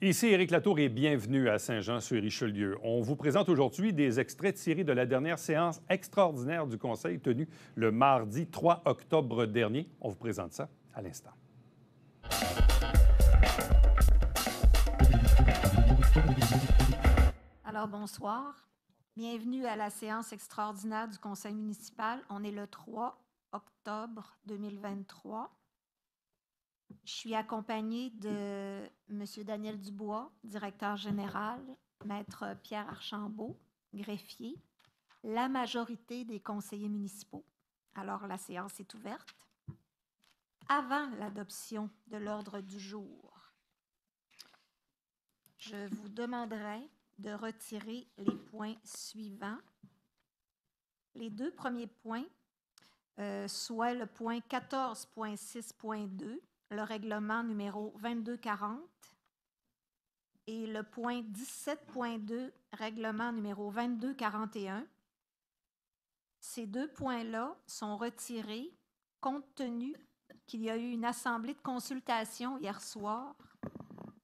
Ici Éric Latour et bienvenue à Saint-Jean-sur-Richelieu. On vous présente aujourd'hui des extraits tirés de la dernière séance extraordinaire du Conseil tenue le mardi 3 octobre dernier. On vous présente ça à l'instant. Alors, bonsoir. Bienvenue à la séance extraordinaire du Conseil municipal. On est le 3 octobre 2023. Je suis accompagnée de M. Daniel Dubois, directeur général, Maître Pierre Archambault, greffier, la majorité des conseillers municipaux. Alors, la séance est ouverte. Avant l'adoption de l'ordre du jour, je vous demanderai de retirer les points suivants. Les deux premiers points, soit le point 14.6.2, le règlement numéro 2240, et le point 17.2, règlement numéro 2241. Ces deux points-là sont retirés compte tenu qu'il y a eu une assemblée de consultation hier soir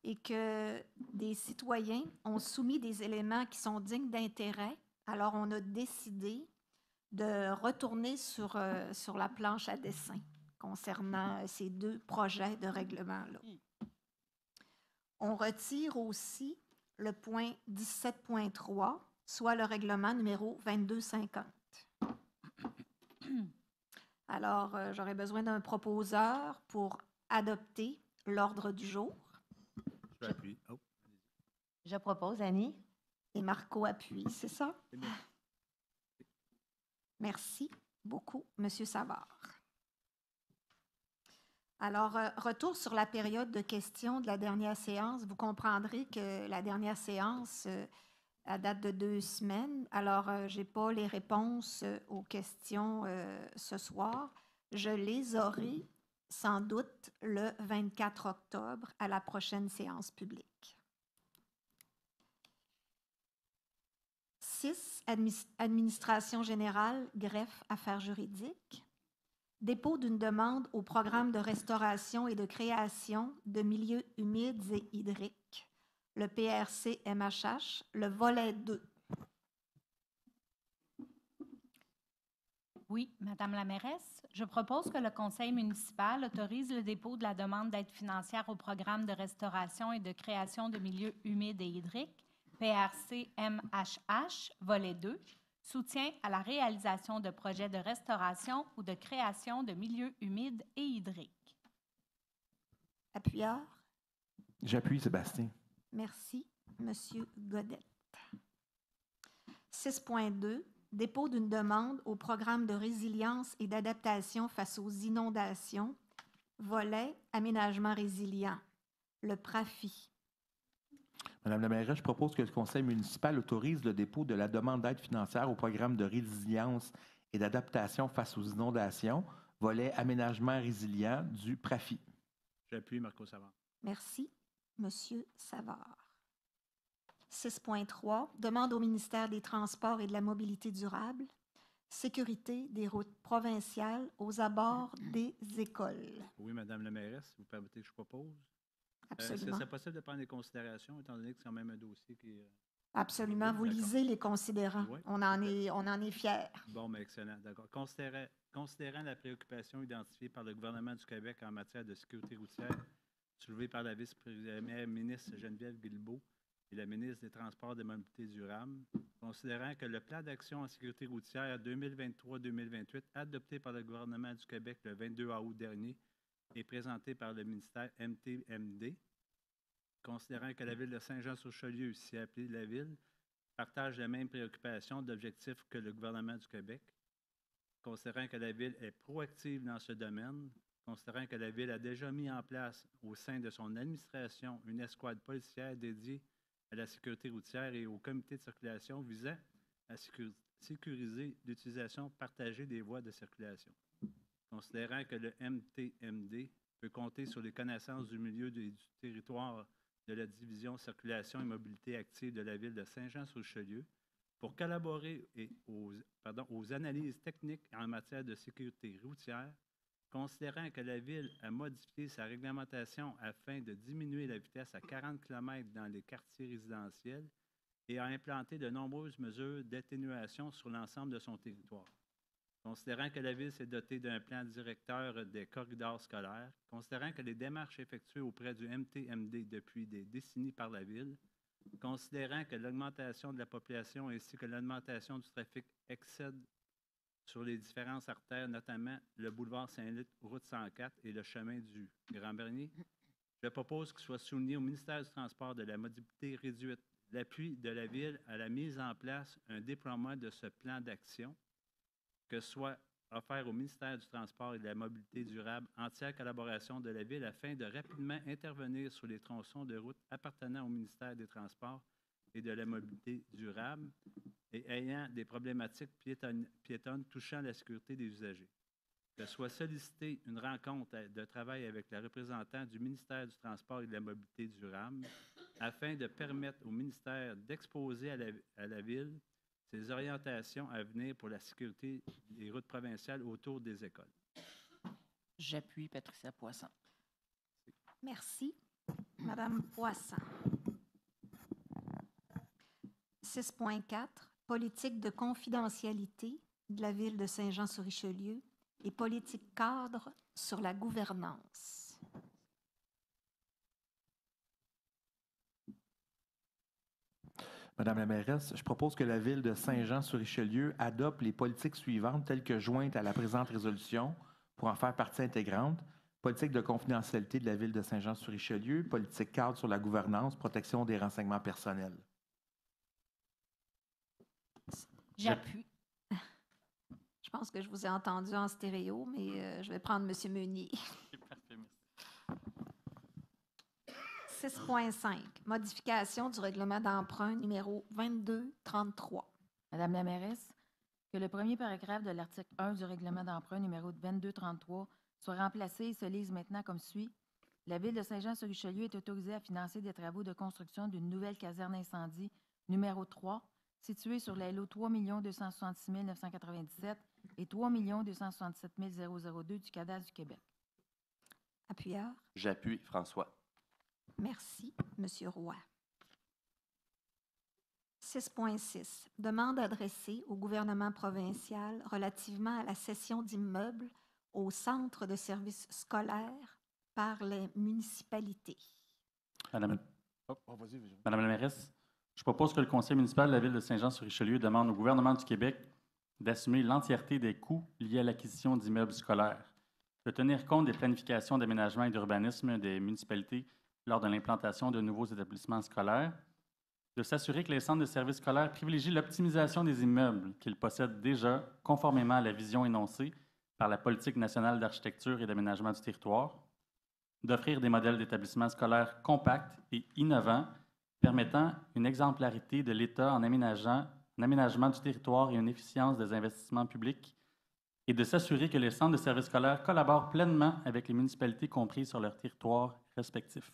et que des citoyens ont soumis des éléments qui sont dignes d'intérêt. Alors, on a décidé de retourner sur la planche à dessin concernant ces deux projets de règlement-là. On retire aussi le point 17.3, soit le règlement numéro 2250. Alors, j'aurais besoin d'un proposeur pour adopter l'ordre du jour. Je appuie. Oh. Je propose, Annie. Et Marco appuie, c'est ça? C'est bien. Merci beaucoup, M. Savard. Alors, retour sur la période de questions de la dernière séance. Vous comprendrez que la dernière séance, à date de 2 semaines. Alors, je n'ai pas les réponses aux questions ce soir. Je les aurai sans doute le 24 octobre à la prochaine séance publique. 6. Administration générale, greffe, affaires juridiques. Dépôt d'une demande au programme de restauration et de création de milieux humides et hydriques, le PRC-MHH, le volet 2. Oui, Madame la mairesse, je propose que le Conseil municipal autorise le dépôt de la demande d'aide financière au programme de restauration et de création de milieux humides et hydriques, PRC-MHH, volet 2, soutien à la réalisation de projets de restauration ou de création de milieux humides et hydriques. Appuyeur. J'appuie, Sébastien. Merci, Monsieur Godette. 6.2. Dépôt d'une demande au programme de résilience et d'adaptation face aux inondations, volet aménagement résilient, le PRAFI. Madame la mairesse, je propose que le Conseil municipal autorise le dépôt de la demande d'aide financière au programme de résilience et d'adaptation face aux inondations, volet aménagement résilient du PRAFI. J'appuie, Marco Savard. Merci, Monsieur Savard. 6.3. Demande au ministère des Transports et de la Mobilité durable, sécurité des routes provinciales aux abords des écoles. Oui, Madame la mairesse, vous permettez que je propose? Absolument. C'est possible de prendre des considérations, étant donné que c'est quand même un dossier qui... Absolument. Oui, vous d'accord. lisez les considérants. Oui, on en est fiers. Bon, mais excellent, d'accord. Considérant la préoccupation identifiée par le gouvernement du Québec en matière de sécurité routière, soulevée par la vice-première ministre Geneviève Guilbeault et la ministre des Transports et des Mobilités durables, considérant que le plan d'action en sécurité routière 2023-2028, adopté par le gouvernement du Québec le 22 août dernier et présenté par le ministère MTMD, considérant que la Ville de Saint-Jean-sur-Richelieu, ici appelée la Ville, partage les mêmes préoccupations d'objectifs que le gouvernement du Québec, considérant que la Ville est proactive dans ce domaine, considérant que la Ville a déjà mis en place au sein de son administration une escouade policière dédiée à la sécurité routière et au comité de circulation visant à sécuriser l'utilisation partagée des voies de circulation. Considérant que le MTMD peut compter sur les connaissances du milieu du territoire de la division circulation et mobilité active de la ville de Saint-Jean-sur-Richelieu pour collaborer aux analyses techniques en matière de sécurité routière, considérant que la ville a modifié sa réglementation afin de diminuer la vitesse à 40 km dans les quartiers résidentiels et a implanté de nombreuses mesures d'atténuation sur l'ensemble de son territoire. Considérant que la Ville s'est dotée d'un plan directeur des corridors scolaires, considérant que les démarches effectuées auprès du MTMD depuis des décennies par la Ville, considérant que l'augmentation de la population ainsi que l'augmentation du trafic excède sur les différentes artères, notamment le boulevard Saint-Luc, route 104 et le chemin du Grand-Bernier, je propose qu'il soit souligné au ministère du Transport de la mobilité réduite l'appui de la Ville à la mise en place un déploiement de ce plan d'action, que soit offert au ministère du Transport et de la Mobilité durable, entière collaboration de la Ville afin de rapidement intervenir sur les tronçons de route appartenant au ministère des Transports et de la Mobilité durable et ayant des problématiques piétonnes touchant la sécurité des usagers. Que soit sollicitée une rencontre de travail avec le représentant du ministère du Transport et de la Mobilité durable afin de permettre au ministère d'exposer à la Ville ses orientations à venir pour la sécurité des routes provinciales autour des écoles. J'appuie Patricia Poisson. Merci. Madame Poisson. 6.4, politique de confidentialité de la Ville de Saint-Jean-sur-Richelieu et politique cadre sur la gouvernance. Madame la mairesse, je propose que la Ville de Saint-Jean-sur-Richelieu adopte les politiques suivantes telles que jointes à la présente résolution pour en faire partie intégrante. Politique de confidentialité de la Ville de Saint-Jean-sur-Richelieu, politique cadre sur la gouvernance, protection des renseignements personnels. J'appuie. Je pense que je vous ai entendu en stéréo, mais je vais prendre M. Meunier. 6.5, modification du règlement d'emprunt numéro 2233. Madame la mairesse, que le premier paragraphe de l'article 1 du règlement d'emprunt numéro 2233 soit remplacé et se lise maintenant comme suit. La Ville de Saint-Jean-sur-Richelieu est autorisée à financer des travaux de construction d'une nouvelle caserne incendie numéro 3, située sur les lots 3 266 997 et 3 267 002 du cadastre du Québec. Appuyeur. J'appuie François. Merci, Monsieur Roy. 6.6. Demande adressée au gouvernement provincial relativement à la cession d'immeubles au centre de services scolaires par les municipalités. Madame la mairesse, je propose que le conseil municipal de la Ville de Saint-Jean-sur-Richelieu demande au gouvernement du Québec d'assumer l'entièreté des coûts liés à l'acquisition d'immeubles scolaires, de tenir compte des planifications d'aménagement et d'urbanisme des municipalités lors de l'implantation de nouveaux établissements scolaires, de s'assurer que les centres de services scolaires privilégient l'optimisation des immeubles qu'ils possèdent déjà conformément à la vision énoncée par la politique nationale d'architecture et d'aménagement du territoire, d'offrir des modèles d'établissements scolaires compacts et innovants permettant une exemplarité de l'État en aménagement du territoire et une efficience des investissements publics, et de s'assurer que les centres de services scolaires collaborent pleinement avec les municipalités comprises sur leur territoire respectif.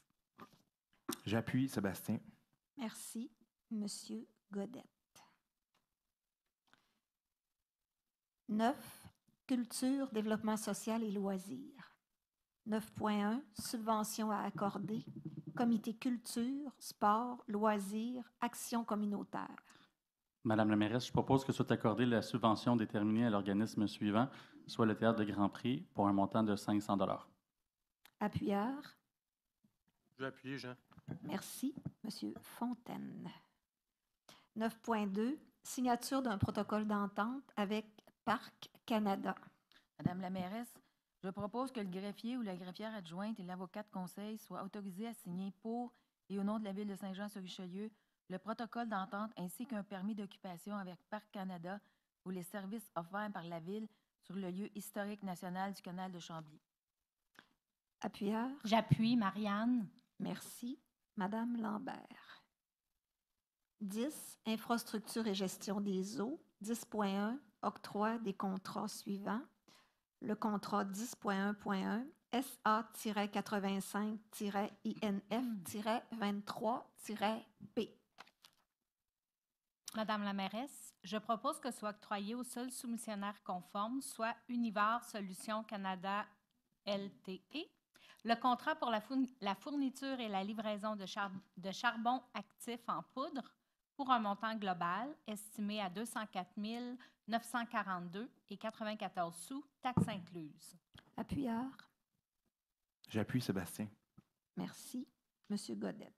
J'appuie Sébastien. Merci, Monsieur Godette. 9. Culture, développement social et loisirs. 9.1. Subventions à accorder. Comité culture, sport, loisirs, action communautaire. Madame la mairesse, je propose que soit accordée la subvention déterminée à l'organisme suivant, soit le Théâtre de Grand Prix, pour un montant de 500 $. Appuyeur. Je vais appuyer, Jean. Merci, Monsieur Fontaine. 9.2. Signature d'un protocole d'entente avec Parc Canada. Madame la mairesse, je propose que le greffier ou la greffière adjointe et l'avocat de conseil soient autorisés à signer pour et au nom de la Ville de Saint-Jean-sur-Richelieu le protocole d'entente ainsi qu'un permis d'occupation avec Parc Canada pour les services offerts par la Ville sur le lieu historique national du canal de Chambly. Appuyeur. J'appuie Marianne. Merci, Madame Lambert. 10. Infrastructure et gestion des eaux. 10.1. Octroi des contrats suivants. Le contrat 10.1.1 SA-85-INF-23-B. Madame la mairesse, je propose que soit octroyé au seul soumissionnaire conforme, soit Univar Solutions Canada LTE, le contrat pour la fourniture et la livraison de charbon actif en poudre pour un montant global estimé à 204 942,94 sous, taxes incluses. Appuyeur. J'appuie Sébastien. Merci. Monsieur Godette.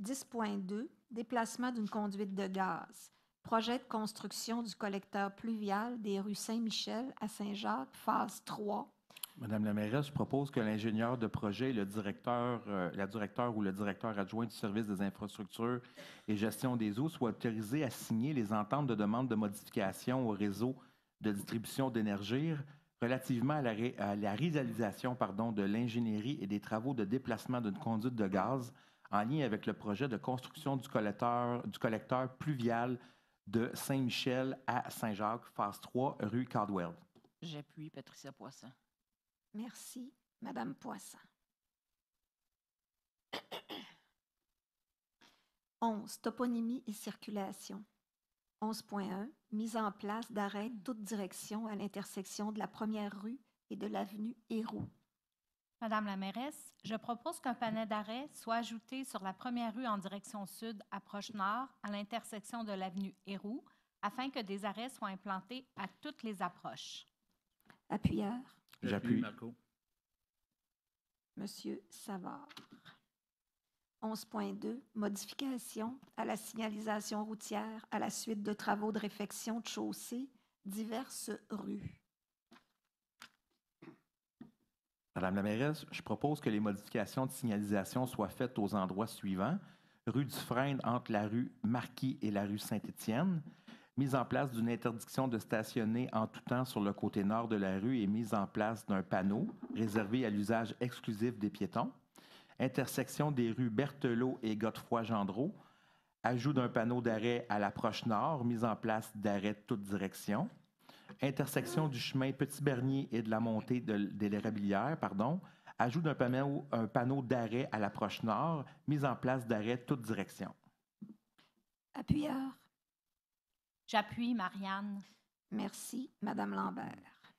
10.2, déplacement d'une conduite de gaz. Projet de construction du collecteur pluvial des rues Saint-Michel à Saint-Jacques, phase 3. Madame la mairesse, je propose que l'ingénieur de projet et la directeur ou le directeur adjoint du service des infrastructures et gestion des eaux soient autorisés à signer les ententes de demande de modification au réseau de distribution d'énergie relativement à la réalisation de l'ingénierie et des travaux de déplacement d'une conduite de gaz en lien avec le projet de construction du collecteur pluvial de Saint-Michel à Saint-Jacques, phase 3, rue Caldwell. J'appuie Patricia Poisson. Merci. Madame Poisson. 11. Toponymie et circulation. 11.1. Mise en place d'arrêts toute direction à l'intersection de la première rue et de l'avenue Héroux. Madame la mairesse, je propose qu'un panneau d'arrêt soit ajouté sur la première rue en direction sud, approche nord, à l'intersection de l'avenue Héroux, afin que des arrêts soient implantés à toutes les approches. Appuyeur. J'appuie. Marco. Monsieur Savard. 11.2. Modification à la signalisation routière à la suite de travaux de réfection de chaussée, diverses rues. Madame la mairesse, je propose que les modifications de signalisation soient faites aux endroits suivants. Rue Dufresne entre la rue Marquis et la rue Saint-Étienne. Mise en place d'une interdiction de stationner en tout temps sur le côté nord de la rue et mise en place d'un panneau réservé à l'usage exclusif des piétons. Intersection des rues Berthelot et Godefroy-Gendreau. Ajout d'un panneau d'arrêt à l'approche nord, mise en place d'arrêt de toute direction. Intersection du chemin Petit-Bernier et de la montée de l'Érablière, ajout d'un panneau d'arrêt à l'approche nord, mise en place d'arrêt de toute direction. Appuyeur. J'appuie Marianne. Merci. Madame Lambert.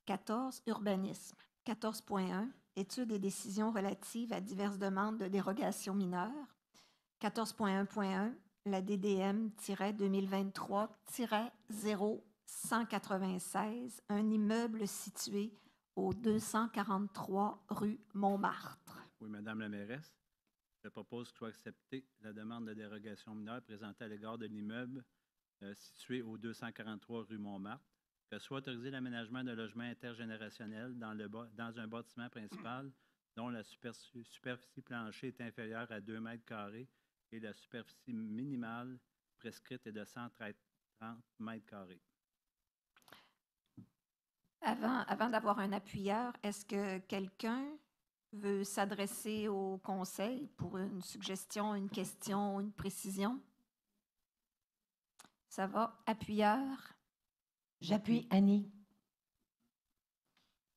14. Urbanisme. 14.1. Études et décisions relatives à diverses demandes de dérogation mineure. 14.1.1. La DDM-2023-0196, un immeuble situé au 243 rue Montmartre. Oui, Madame la mairesse, je propose que soit acceptée la demande de dérogation mineure présentée à l'égard de l'immeuble situé au 243 rue Montmartre, que soit autorisé l'aménagement de logements intergénérationnels dans un bâtiment principal dont la superficie plancher est inférieure à 2 mètres carrés et la superficie minimale prescrite est de 130 mètres carrés. Avant d'avoir un appuyeur, est-ce que quelqu'un veut s'adresser au conseil pour une suggestion, une question, une précision? Ça va. Appuyeur? J'appuie Annie.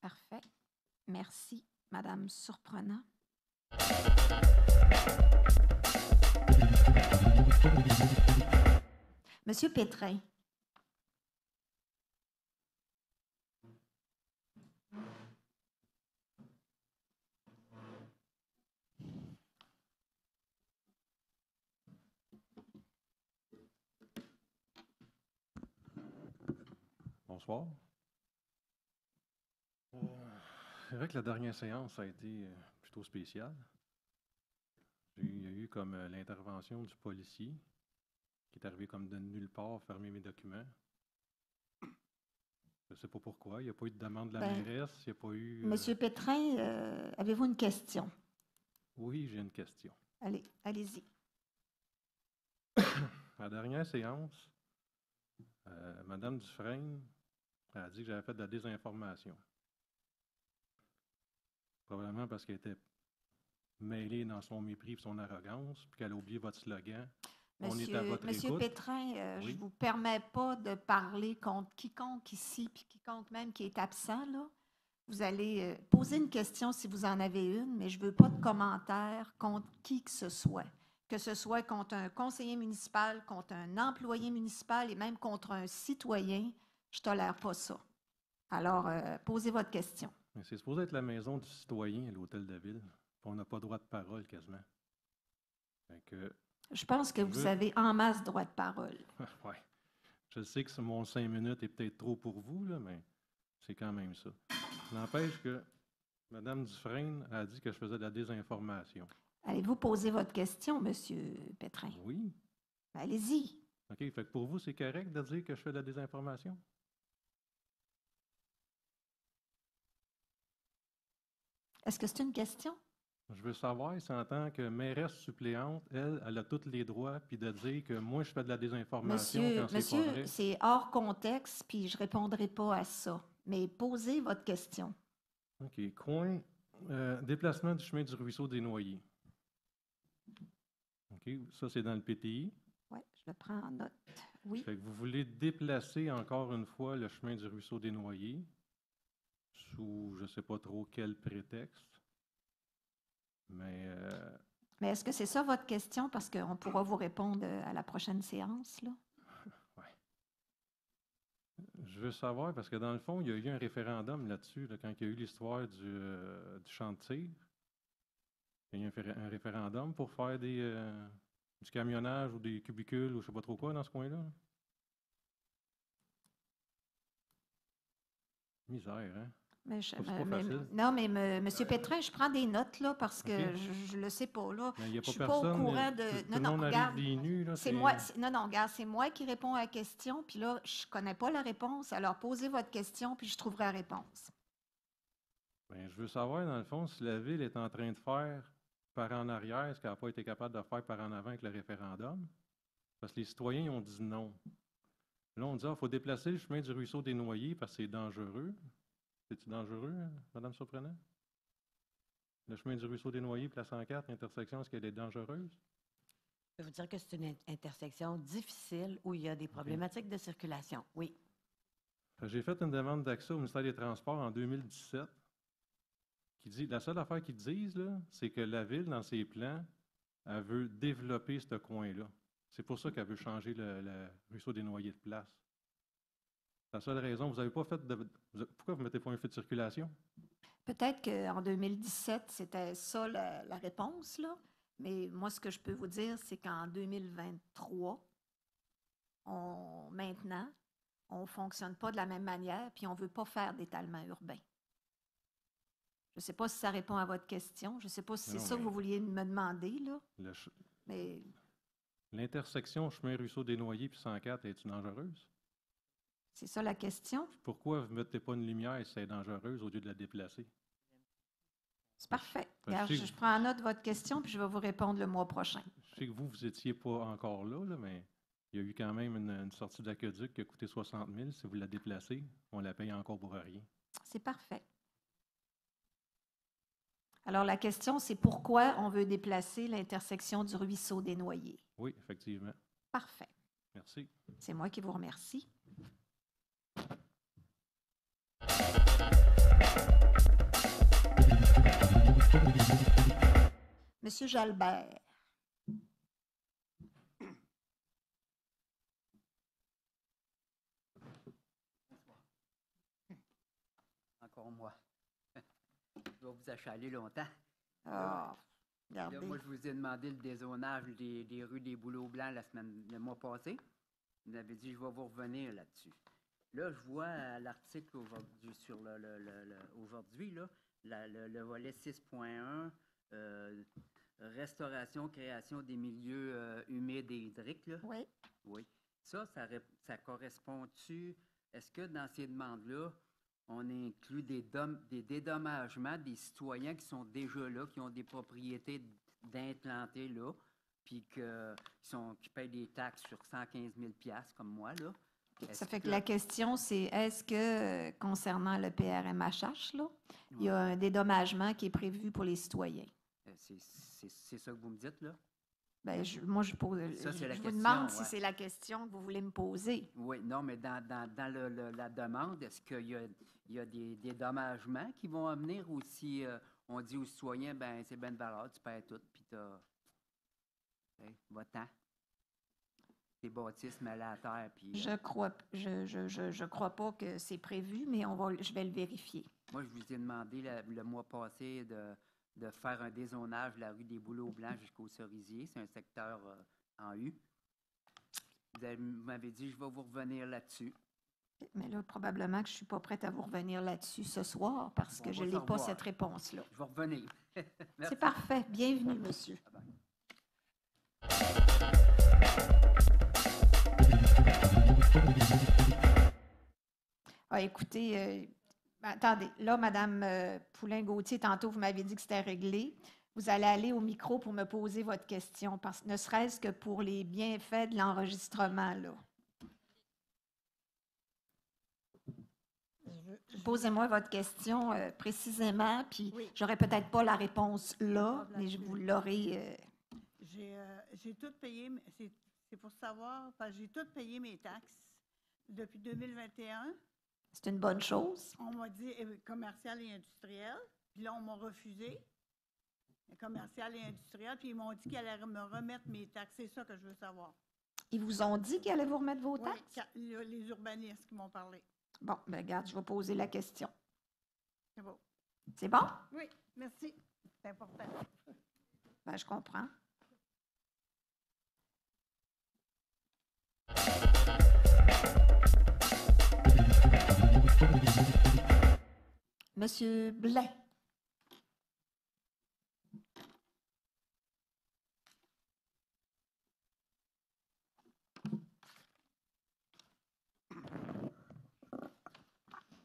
Parfait. Merci, Madame Surprenant. Monsieur Pétrin. Bonsoir. C'est vrai que la dernière séance a été plutôt spéciale. Il y a eu comme l'intervention du policier qui est arrivé comme de nulle part fermer mes documents. Je ne sais pas pourquoi. Il n'y a pas eu de demande de la mairesse. Il n'y a pas eu... Monsieur Pétrin, avez-vous une question? Oui, j'ai une question. Allez-y. À la dernière séance, Mme Dufresne a dit que j'avais fait de la désinformation. Probablement parce qu'elle était mêlée dans son mépris et son arrogance, puis qu'elle a oublié votre slogan. On est à votre Monsieur écoute. Pétrin, je Oui. ne vous permets pas de parler contre quiconque ici, puis quiconque même qui est absent, là. Vous allez poser une question si vous en avez une, mais je ne veux pas de commentaires contre qui que ce soit contre un conseiller municipal, contre un employé municipal et même contre un citoyen. Je ne tolère pas ça. Alors, posez votre question. Mais c'est supposé être la maison du citoyen à l'Hôtel de Ville. Puis on n'a pas droit de parole quasiment. Fait que, Je pense que vous veux- avez en masse droit de parole. ouais. Je sais que mon 5 minutes est peut-être trop pour vous, là, mais c'est quand même ça. N'empêche que Mme Dufresne a dit que je faisais de la désinformation. Allez-vous poser votre question, Monsieur Pétrin? Oui. Ben, allez-y. OK. Fait que pour vous, c'est correct de dire que je fais de la désinformation? Est-ce que c'est une question? Je veux savoir si en tant que mairesse suppléante, elle a tous les droits, puis de dire que moi, je fais de la désinformation quand c'est pas vrai. Monsieur, c'est hors contexte, puis je ne répondrai pas à ça. Mais posez votre question. OK. Coin, déplacement du chemin du ruisseau des Noyers. OK. Ça, c'est dans le PTI. Oui, je le prends en note. Oui. Fait que vous voulez déplacer encore une fois le chemin du ruisseau des Noyers sous je ne sais pas trop quel prétexte. Mais Mais est-ce que c'est ça votre question? Parce qu'on pourra vous répondre à la prochaine séance, là. je veux savoir, parce que dans le fond, il y a eu un référendum là-dessus, là, quand il y a eu l'histoire du champ de tir. Il y a eu un référendum pour faire du camionnage ou des cubicules ou je ne sais pas trop quoi dans ce coin-là. Misère, hein? Mais C'est pas facile. non, mais Monsieur Pétrin, je prends des notes, là, parce que OK. je ne le sais pas, là. Mais il n'y a Je pas suis pas personne. au courant tout de... le monde arrive des nus, là. C'est moi. Non, non, regarde, c'est moi qui réponds à la question, puis là, je ne connais pas la réponse. Alors, posez votre question, puis je trouverai la réponse. Ben, je veux savoir, dans le fond, si la Ville est en train de faire par en arrière ce qu'elle n'a pas été capable de faire par en avant avec le référendum. Parce que les citoyens ils ont dit non. Là, on dit il faut déplacer le chemin du ruisseau des Noyers parce que c'est dangereux. C'est-tu dangereux, Mme Surprenant? Le chemin du ruisseau des Noyers, place 104, l'intersection, est-ce qu'elle est dangereuse? Je peux vous dire que c'est une intersection difficile où il y a des problématiques de circulation. Oui. J'ai fait une demande d'accès au ministère des Transports en 2017 qui dit, la seule affaire qu'ils disent, là, c'est que la Ville, dans ses plans, elle veut développer ce coin-là. C'est pour ça qu'elle veut changer le ruisseau des Noyers de place. La seule raison, vous n'avez pas fait de... Pourquoi vous ne mettez pas un feu de circulation? Peut-être qu'en 2017, c'était ça la réponse, là. Mais moi, ce que je peux vous dire, c'est qu'en 2023, maintenant, on ne fonctionne pas de la même manière, puis on ne veut pas faire d'étalement urbain. Je ne sais pas si ça répond à votre question. Je ne sais pas si c'est ça que vous vouliez me demander, là. Mais L'intersection chemin ruisseau des Noyers puis 104, est-tu dangereuse? c'est ça la question? Pourquoi vous ne mettez pas une lumière si c'est dangereuse au lieu de la déplacer? C'est parfait. Ben, Regarde, je prends en note votre question, puis je vais vous répondre le mois prochain. Je sais que vous n'étiez pas encore là, mais il y a eu quand même une sortie d'aqueduc qui a coûté 60 000. Si vous la déplacez, on la paye encore pour rien. C'est parfait. Alors, la question, c'est pourquoi on veut déplacer l'intersection du ruisseau des Noyers? Oui, effectivement. Parfait. Merci. C'est moi qui vous remercie. Monsieur Jalbert. Encore moi. Je vais vous achaler longtemps. Ah, Là, regardez. moi, je vous ai demandé le dézonage des rues des Bouleaux Blancs le mois passé. Vous avez dit, je vais vous revenir là-dessus. Là, je vois à l'article aujourd'hui, sur aujourd'hui, le volet 6.1, restauration, création des milieux humides et hydriques. Là. Oui. Oui. Ça correspond-tu? Est-ce que dans ces demandes-là, on inclut des dédommagements des citoyens qui sont déjà là, qui ont des propriétés d'implanter là, puis qui payent des taxes sur 115 000 $ comme moi, là? Ça fait que la question, c'est est-ce que, concernant le PRMHH, là, il y a un dédommagement qui est prévu pour les citoyens? C'est ça que vous me dites, là? Bien, moi, je Ça, c'est la vous question, demande si ouais. c'est la question que vous voulez me poser. Oui, non, mais dans la demande, est-ce qu'il y a des dédommagements qui vont en venir ou si on dit aux citoyens, ben c'est ben de valeur, tu paies tout, puis t'as va-t'en. Tes bâtisses mêlées à terre, puis... Je crois pas que c'est prévu, mais je vais le vérifier. Moi, je vous ai demandé le mois passé de faire un dézonage de la rue des Bouleaux Blancs jusqu'au Cerisier. C'est un secteur en U. Vous m'avez dit, je vais vous revenir là-dessus. Mais là, probablement que je ne suis pas prête à vous revenir là-dessus ce soir parce que je n'ai pas cette réponse-là. Je vais revenir. C'est parfait. Bienvenue, monsieur. Ah, écoutez, attendez. Là, Mme Poulain-Gauthier, tantôt, vous m'avez dit que c'était réglé. Vous allez aller au micro pour me poser votre question, ne serait-ce que pour les bienfaits de l'enregistrement, là. Posez-moi votre question précisément, puis j'aurai peut-être pas la réponse là, mais je vous l'aurai. J'ai tout payé, c'est pour savoir, parce que j'ai tout payé mes taxes depuis 2021. C'est une bonne chose. On m'a dit commercial et industriel, puis là, on m'a refusé. Commercial et industriel, puis ils m'ont dit qu'ils allaient me remettre mes taxes. C'est ça que je veux savoir. Ils vous ont dit qu'ils allaient vous remettre vos taxes? Oui, les urbanistes qui m'ont parlé. Bon, bien, regarde, je vais poser la question. C'est bon. C'est bon? Oui, merci. C'est important. Bien, je comprends. Monsieur Blais.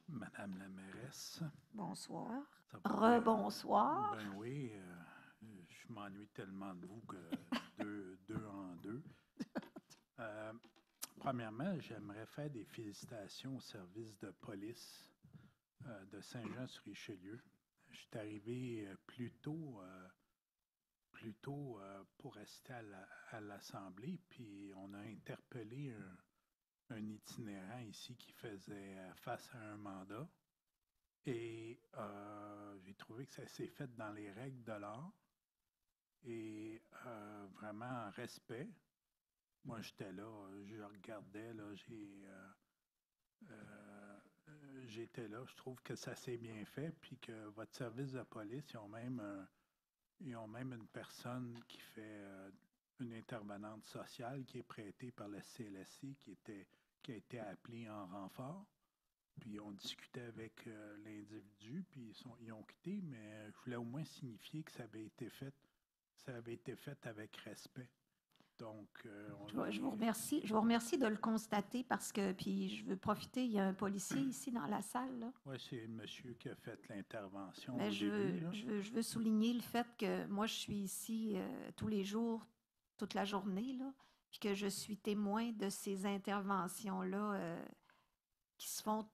Madame la mairesse. Bonsoir. Rebonsoir. Ben oui, je m'ennuie tellement de vous que deux en deux. Premièrement, j'aimerais faire des félicitations au service de police de Saint-Jean-sur-Richelieu. Je suis arrivé plus tôt pour rester à l'Assemblée, puis on a interpellé un itinérant ici qui faisait face à un mandat. Et j'ai trouvé que ça s'est fait dans les règles de l'art et vraiment en respect. Moi, j'étais là, je regardais, là, j'étais là. Je trouve que ça s'est bien fait, puis que votre service de police, ils ont même une personne qui fait une intervenante sociale qui est prêtée par le CLSC, qui a été appelée en renfort. Puis on discutait avec l'individu, puis ils ont quitté, mais je voulais au moins signifier que ça avait été fait avec respect. Donc, je vous remercie de le constater parce que, puis je veux profiter, il y a un policier ici dans la salle. Oui, c'est le monsieur qui a fait l'intervention. Mais je veux souligner le fait que moi, je suis ici tous les jours, toute la journée, là, puis que je suis témoin de ces interventions-là qui se font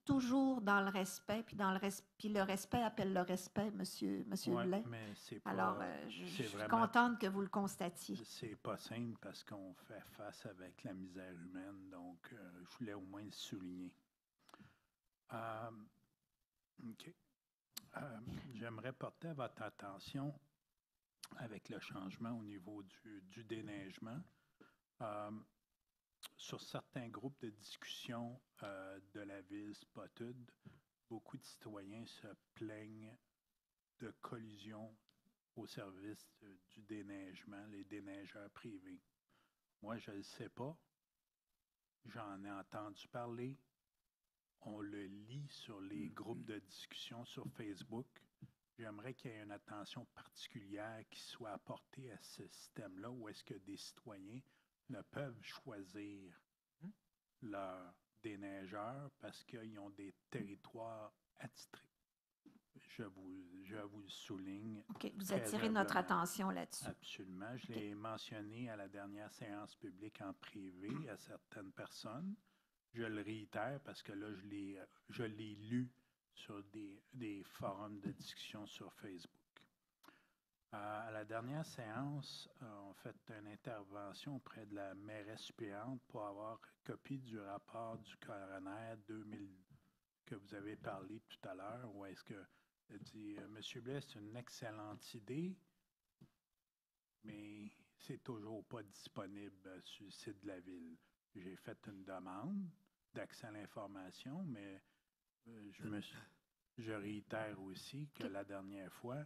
toujours dans le respect, puis le respect appelle le respect, Monsieur Blais. Mais c'est pas, alors, je suis contente que vous le constatiez. C'est pas simple parce qu'on fait face avec la misère humaine, donc je voulais au moins le souligner. OK. J'aimerais porter à votre attention avec le changement au niveau du déneigement. Sur certains groupes de discussion de la ville Spotted, beaucoup de citoyens se plaignent de collisions au service du déneigement, les déneigeurs privés. Moi, je ne le sais pas. J'en ai entendu parler. On le lit sur les groupes de discussion sur Facebook. J'aimerais qu'il y ait une attention particulière qui soit apportée à ce système-là, où est-ce que des citoyens ne peuvent choisir leur déneigeur parce qu'ils ont des territoires attitrés. Je vous le souligne. OK, vous attirez notre attention là-dessus. Absolument. Je l'ai mentionné à la dernière séance publique en privé à certaines personnes. Je le réitère parce que là, je l'ai lu sur des forums de discussion sur Facebook. À la la dernière séance, on fait une intervention auprès de la mairesse suppléante pour avoir copie du rapport du coroner 2000 que vous avez parlé tout à l'heure, où est-ce que elle dit « Monsieur Blais, c'est une excellente idée, mais c'est toujours pas disponible sur le site de la Ville. » J'ai fait une demande d'accès à l'information, mais je réitère aussi que la dernière fois,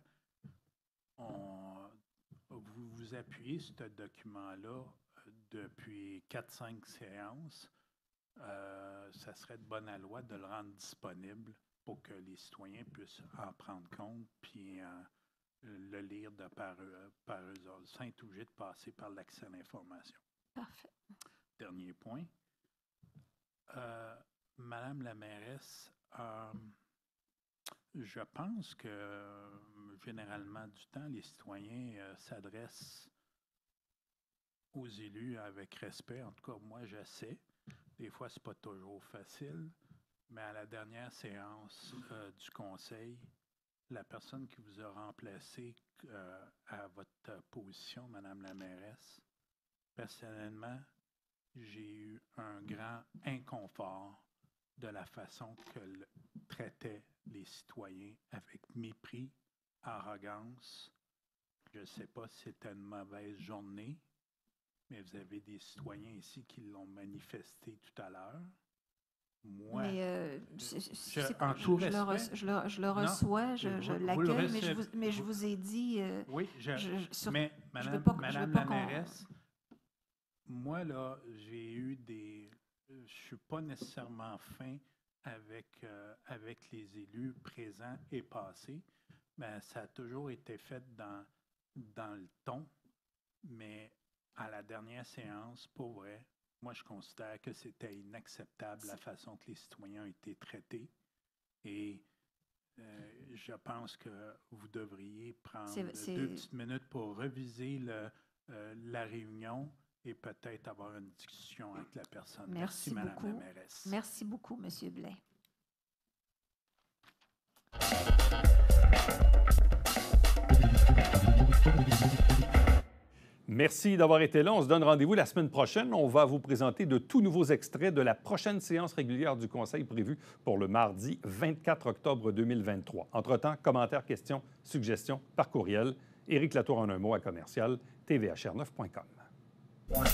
vous appuyez sur ce document-là depuis 4-5 séances. Ça serait de bonne loi de le rendre disponible pour que les citoyens puissent en prendre compte puis le lire par eux autres, sans être obligé de passer par l'accès à l'information. Parfait. Dernier point. Madame la mairesse, je pense que généralement du temps, les citoyens s'adressent aux élus avec respect. En tout cas, moi, j'essaie. Des fois, ce n'est pas toujours facile, mais à la dernière séance du conseil, la personne qui vous a remplacé à votre position, Madame la mairesse, personnellement, j'ai eu un grand inconfort de la façon qu'elle traitait les citoyens avec mépris, arrogance. Je ne sais pas si c'était une mauvaise journée, mais vous avez des citoyens ici qui l'ont manifesté tout à l'heure. Moi, je le reçois, je l'accueille, mais je vous ai dit... oui, mais Madame la mairesse, moi, là, j'ai eu des... Je ne suis pas nécessairement fin avec les élus présents et passés, mais ça a toujours été fait dans le ton. Mais à la dernière séance, pour vrai, moi, je considère que c'était inacceptable la façon que les citoyens ont été traités. Et je pense que vous devriez prendre 2 petites minutes pour reviser la réunion et peut-être avoir une discussion avec la personne. Merci Madame beaucoup. la mairesse. Merci beaucoup, Monsieur Blais. Merci d'avoir été là. On se donne rendez-vous la semaine prochaine. On va vous présenter de tout nouveaux extraits de la prochaine séance régulière du Conseil prévue pour le mardi 24 octobre 2023. Entre-temps, commentaires, questions, suggestions par courriel. Éric Latour en un mot à commercial tvhr9.com. Ouais.